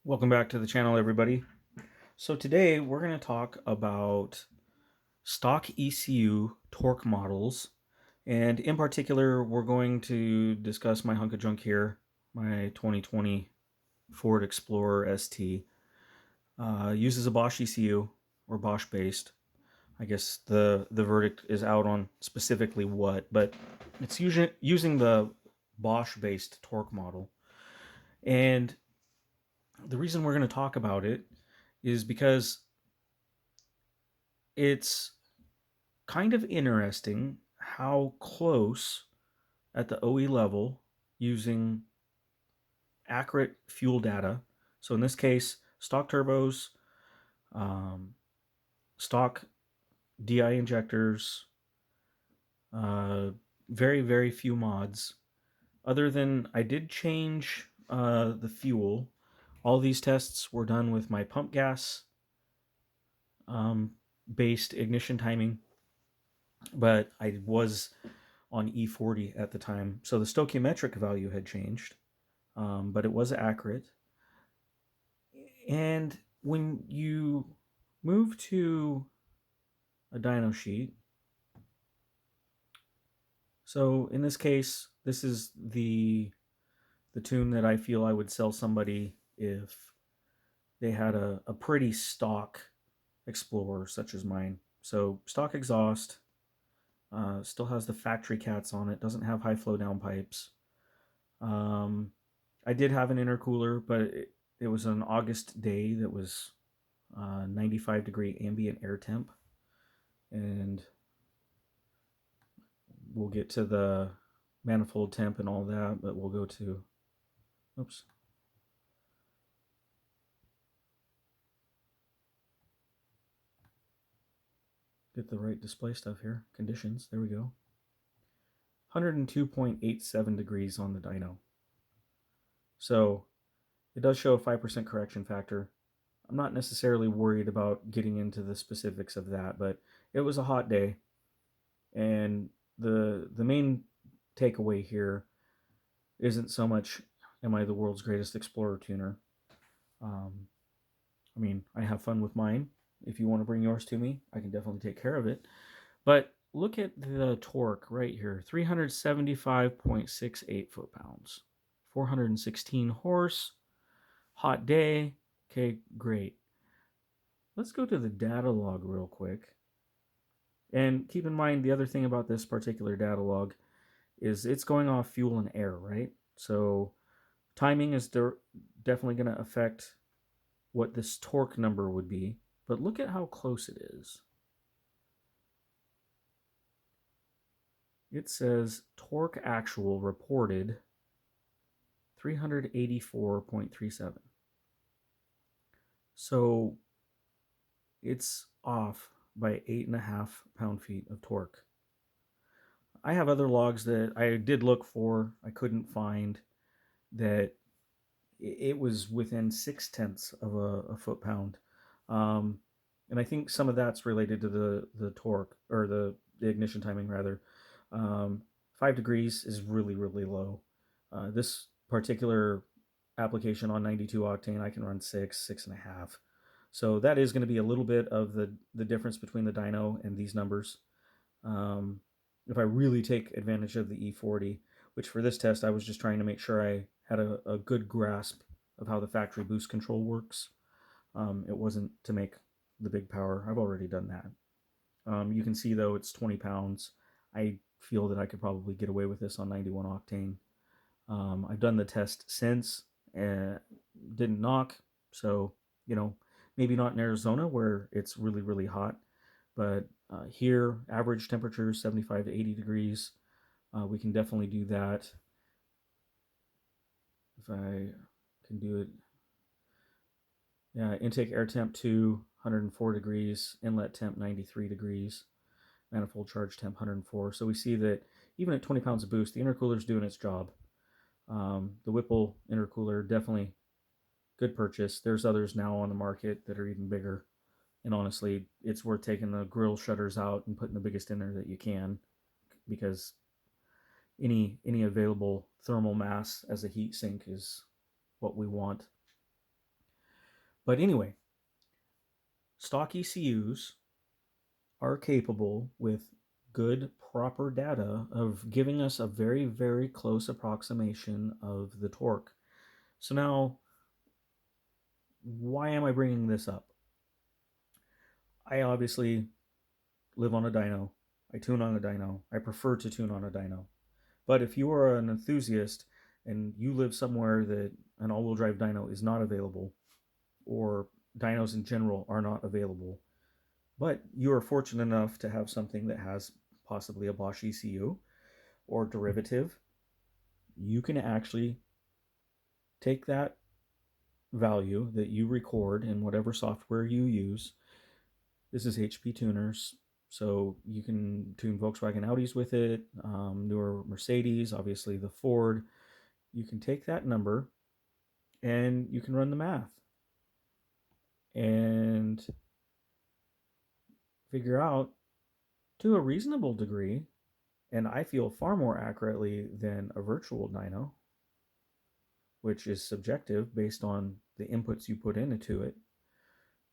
Welcome back to the channel, everybody. So today we're going to talk about stock ECU torque models, and in particular we're going to discuss my hunk of junk here, my 2020 Ford Explorer ST. Uses a Bosch ECU, or Bosch based. I guess the verdict is out on specifically what, but it's using the Bosch based torque model. And the reason we're going to talk about it is because it's kind of interesting how close at the OE level using accurate fuel data. So in this case, stock turbos, um, stock DI injectors, uh, very, very few mods. Other than I did change the fuel. All these tests were done with my pump gas um, based ignition timing, but I was on E40 at the time. So the stoichiometric value had changed, but it was accurate. And when you move to a dyno sheet, so in this case, this is the tune that I feel I would sell somebody if they had a pretty stock Explorer such as mine. So stock exhaust, still has the factory cats on it, doesn't have high flow down pipes. Um, I did have an intercooler, but it was an August day that was 95-degree ambient air temp. And we'll get to the manifold temp and all that, but we'll go to, oops. Get the right display stuff here. Conditions, there we go. 102.87 degrees on the dyno. So it does show a 5% correction factor. I'm not necessarily worried about getting into the specifics of that, but it was a hot day. And the main takeaway here isn't so much am I the world's greatest Explorer tuner. Um, I mean, I have fun with mine. If you want to bring yours to me, I can definitely take care of it. But look at the torque right here, 375.68 foot-pounds, 416 horse, hot day. Okay, great. Let's go to the data log real quick. And keep in mind the other thing about this particular data log is it's going off fuel and air, right? So timing is definitely going to affect what this torque number would be. But look at how close it is. It says torque actual reported 384.37. So it's off by 8.5 pound-feet of torque. I have other logs that I did look for, I couldn't find, that it was within 6/10 of a foot-pound. And I think some of that's related to the torque, or the ignition timing, rather. 5 degrees is really, really low. This particular application on 92 octane, I can run 6.5. So that is going to be a little bit of the difference between the dyno and these numbers. If I really take advantage of the E40, which for this test I was just trying to make sure I had a good grasp of how the factory boost control works. It wasn't to make the big power. I've already done that. You can see though it's 20 pounds. I feel that I could probably get away with this on 91 octane. I've done the test since, didn't knock. So, maybe not in Arizona where it's really, really hot, but here, average temperature 75 to 80 degrees. We can definitely do that. If I can do it. Yeah, intake air temp 104 degrees, inlet temp 93 degrees, manifold charge temp 104. So we see that even at 20 pounds of boost, the intercooler is doing its job. The Whipple intercooler, definitely good purchase. There's others now on the market that are even bigger. And honestly, it's worth taking the grill shutters out and putting the biggest in there that you can, because any available thermal mass as a heat sink is what we want. But anyway, stock ECUs are capable with good, proper data of giving us a very, very close approximation of the torque. So now, why am I bringing this up? I obviously live on a dyno. I tune on a dyno. I prefer to tune on a dyno. But if you are an enthusiast and you live somewhere that an all-wheel drive dyno is not available, or dynos in general are not available, but you are fortunate enough to have something that has possibly a Bosch ECU or derivative, you can actually take that value that you record in whatever software you use. This is HP tuners, so you can tune Volkswagen Audis with it, newer Mercedes, obviously the Ford. You can take that number and you can run the math and figure out to a reasonable degree, and I feel far more accurately than a virtual dyno, which is subjective based on the inputs you put into it,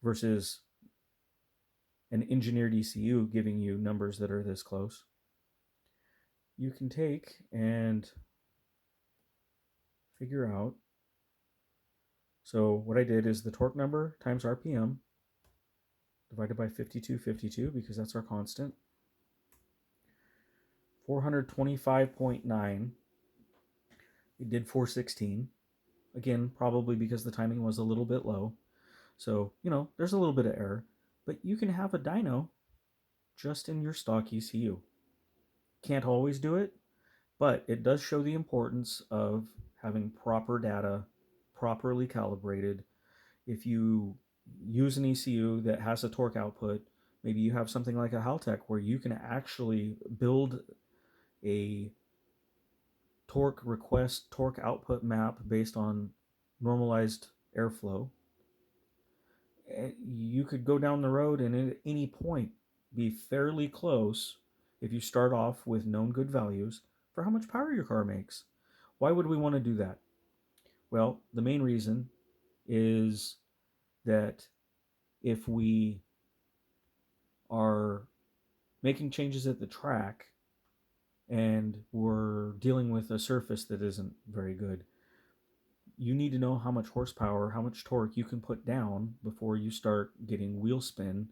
versus an engineered ECU giving you numbers that are this close. You can take and figure out. So what I did is the torque number times RPM divided by 5252, because that's our constant. 425.9. It did 416. Again, probably because the timing was a little bit low. So, there's a little bit of error. But you can have a dyno just in your stock ECU. Can't always do it, but it does show the importance of having proper data, properly calibrated. If you use an ECU that has a torque output, maybe you have something like a Haltech where you can actually build a torque request, torque output map based on normalized airflow. You could go down the road and at any point be fairly close, if you start off with known good values, for how much power your car makes. Why would we want to do that? Well, the main reason is that if we are making changes at the track and we're dealing with a surface that isn't very good, you need to know how much horsepower, how much torque you can put down before you start getting wheel spin.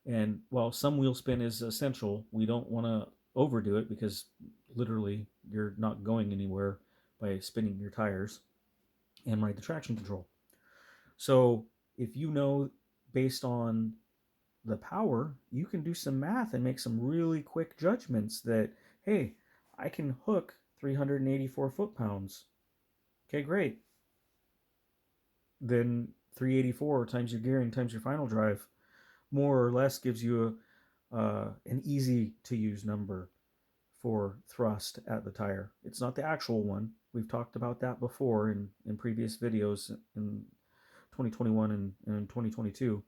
And while some wheel spin is essential, we don't want to overdo it, because literally you're not going anywhere by spinning your tires and ride the traction control. So if you know based on the power, you can do some math and make some really quick judgments that, hey, I can hook 384 foot-pounds. Okay, great. Then 384 times your gearing times your final drive more or less gives you an easy to use number for thrust at the tire. It's not the actual one. We've talked about that before in previous videos in 2021 and 2022.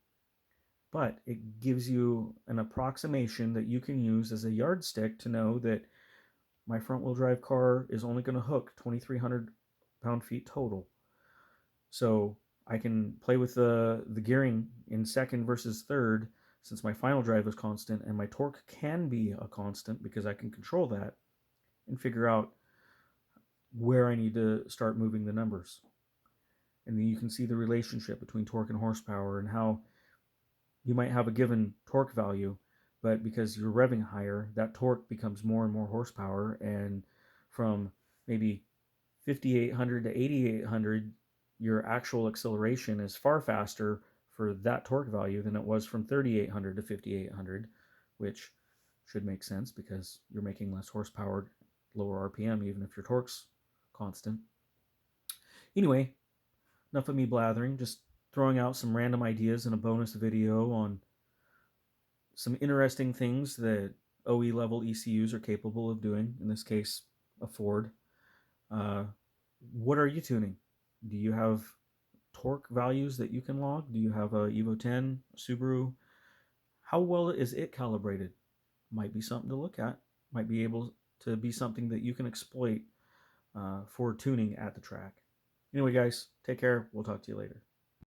But it gives you an approximation that you can use as a yardstick to know that my front wheel drive car is only going to hook 2,300 pound-feet total. So I can play with the gearing in second versus third, since my final drive is constant and my torque can be a constant because I can control that, and figure out where I need to start moving the numbers. And then you can see the relationship between torque and horsepower, and how you might have a given torque value, but because you're revving higher, that torque becomes more and more horsepower, and from maybe 5,800 to 8,800, your actual acceleration is far faster for that torque value than it was from 3,800 to 5,800, which should make sense because you're making less horsepower, lower RPM, even if your torque's constant. Anyway, enough of me blathering, just throwing out some random ideas in a bonus video on some interesting things that OE level ECUs are capable of doing, in this case, a Ford. What are you tuning? Do you have torque values that you can log? Do you have a Evo 10, a Subaru? How well is it calibrated? Might be something to look at. Might be able to be something that you can exploit for tuning at the track. Anyway, guys, take care. We'll talk to you later.